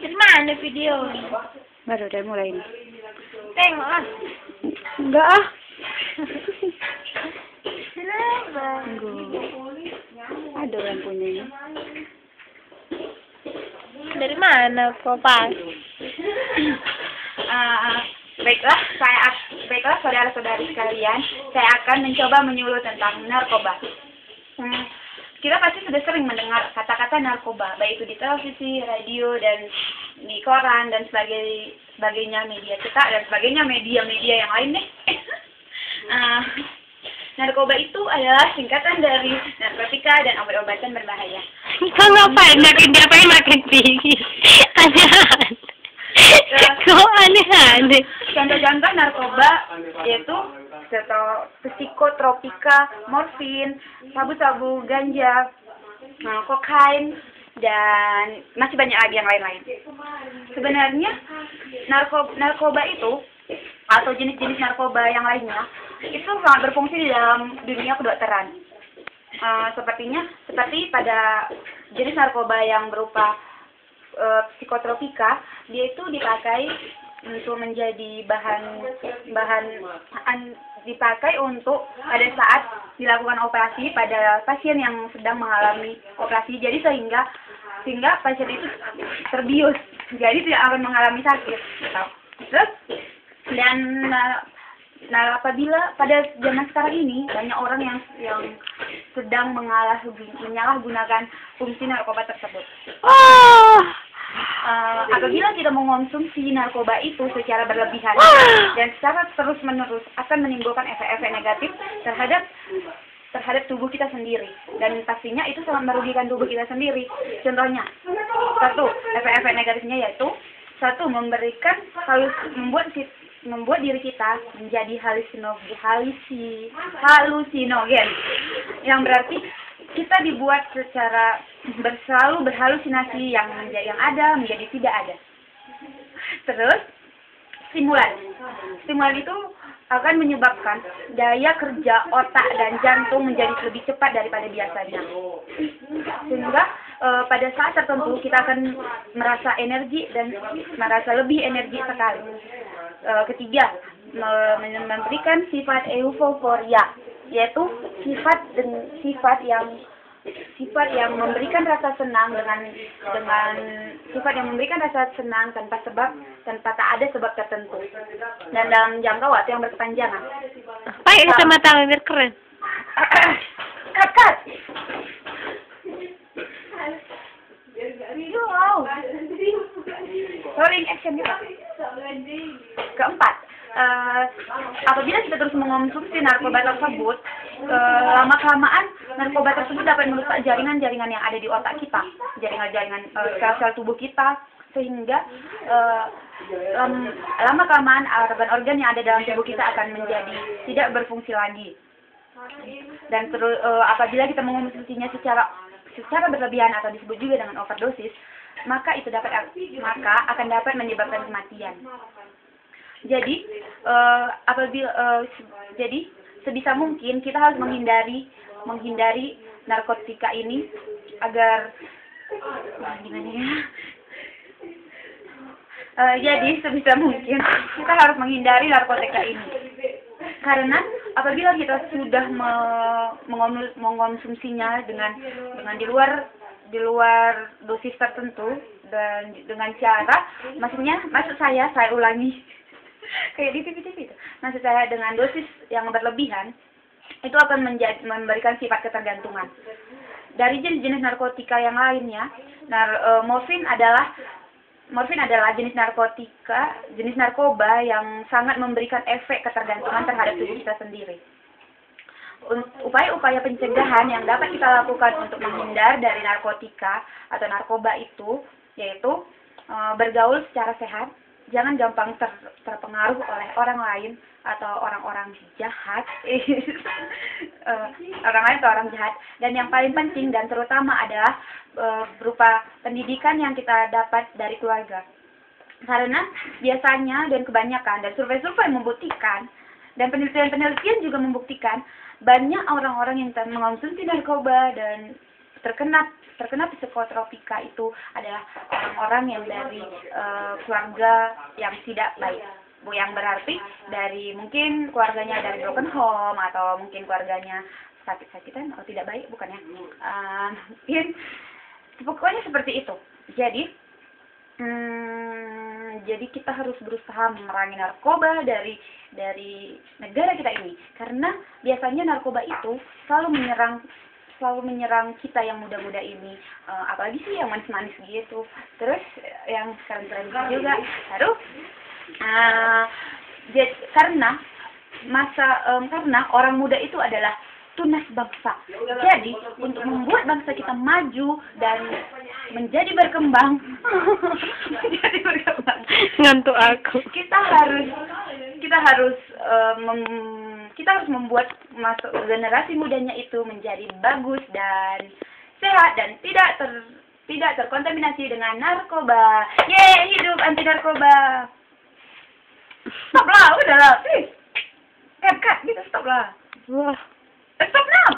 Dari mana video? Baru udah mulai nih. Tengok lah. Enggak ah. Kenapa? Tunggu. Ada lampunya ini. Dari mana Kopas? Baiklah saudara-saudari sekalian, saya akan mencoba menyuluh tentang narkoba. Kita pasti sudah sering mendengar kata-kata narkoba, baik itu di televisi, radio, dan di koran, dan sebagainya media cetak, dan sebagainya media-media yang lain deh. Narkoba itu adalah singkatan dari narkotika dan obat-obatan berbahaya. Kau ngapain makin tinggi? Aneh. Kau aneh. Contoh-contoh narkoba yaitu psikotropika, morfin, sabu-sabu, ganja, kokain, dan masih banyak lagi yang lain-lain. Sebenarnya narkoba itu atau jenis-jenis narkoba yang lainnya itu sangat berfungsi di dalam dunia kedokteran. Seperti pada jenis narkoba yang berupa psikotropika, dia itu dipakai untuk menjadi dipakai untuk pada saat dilakukan operasi pada pasien yang sedang mengalami operasi. Jadi sehingga pasien itu terbius, jadi tidak akan mengalami sakit. Terus apabila pada zaman sekarang ini banyak orang yang sedang menyalahgunakan fungsi narkoba tersebut. Apabila kita mengonsumsi narkoba itu secara berlebihan dan secara terus-menerus akan menimbulkan efek-efek negatif terhadap tubuh kita sendiri, dan pastinya itu sangat merugikan tubuh kita sendiri. Contohnya, efek-efek negatifnya yaitu membuat diri kita menjadi halusinogen, yang berarti kita dibuat selalu berhalusinasi yang ada menjadi tidak ada. Terus stimulan itu akan menyebabkan daya kerja otak dan jantung menjadi lebih cepat daripada biasanya, sehingga pada saat tertentu kita akan merasa energi dan merasa lebih energi sekali. Ketiga, memberikan sifat euforia, yaitu sifat yang memberikan rasa senang tanpa tak ada sebab tertentu dan dalam jangka waktu yang berkepanjangan. Pakai kacamata biar keren. Cut. Rolling action juga. Keempat, apabila kita terus mengonsumsi narkoba tersebut, lama-kelamaan narkoba tersebut dapat merusak jaringan-jaringan yang ada di otak kita, jaringan-jaringan sel-sel tubuh kita, sehingga lama-kelamaan organ-organ yang ada dalam tubuh kita akan menjadi tidak berfungsi lagi. Dan apabila kita mengonsumsinya secara berlebihan atau disebut juga dengan overdosis, maka akan dapat menyebabkan kematian. Jadi sebisa mungkin kita harus menghindari narkotika ini agar jadi sebisa mungkin kita harus menghindari narkotika ini, karena apabila kita sudah mengonsumsinya dengan di luar dosis tertentu dan dengan cara, maksud saya ulangi, kayak di TV-TV itu. Maksud saya dengan dosis yang berlebihan itu akan memberikan sifat ketergantungan. Dari jenis-jenis narkotika yang lainnya, morfin adalah jenis narkoba yang sangat memberikan efek ketergantungan terhadap tubuh kita sendiri. Upaya-upaya pencegahan yang dapat kita lakukan untuk menghindar dari narkotika atau narkoba itu yaitu bergaul secara sehat, jangan gampang terpengaruh oleh orang lain atau orang-orang jahat, dan yang paling penting dan terutama adalah berupa pendidikan yang kita dapat dari keluarga. Karena biasanya dan kebanyakan, dan survei-survei membuktikan, dan penelitian-penelitian juga membuktikan, banyak orang-orang yang mengonsumsi narkoba dan terkena psikotropika itu adalah orang-orang yang dari keluarga yang tidak baik. Yang berarti dari mungkin keluarganya dari broken home atau mungkin keluarganya sakit-sakitan, tidak baik bukan ya? Mungkin pokoknya seperti itu. Jadi kita harus berusaha memerangi narkoba dari negara kita ini, karena biasanya narkoba itu selalu menyerang kita yang muda-muda ini, apalagi sih yang manis-manis gitu, terus yang keren-keren juga. Terus karena orang muda itu adalah tunas bangsa. Jadi untuk membuat bangsa kita maju dan menjadi berkembang, Ngantuk aku. kita harus membuat generasi mudanya itu menjadi bagus dan sehat dan tidak terkontaminasi dengan narkoba. Yeay, hidup anti narkoba. Stop lah, udahlah, please. Cut, gitu, stop lah. Wah.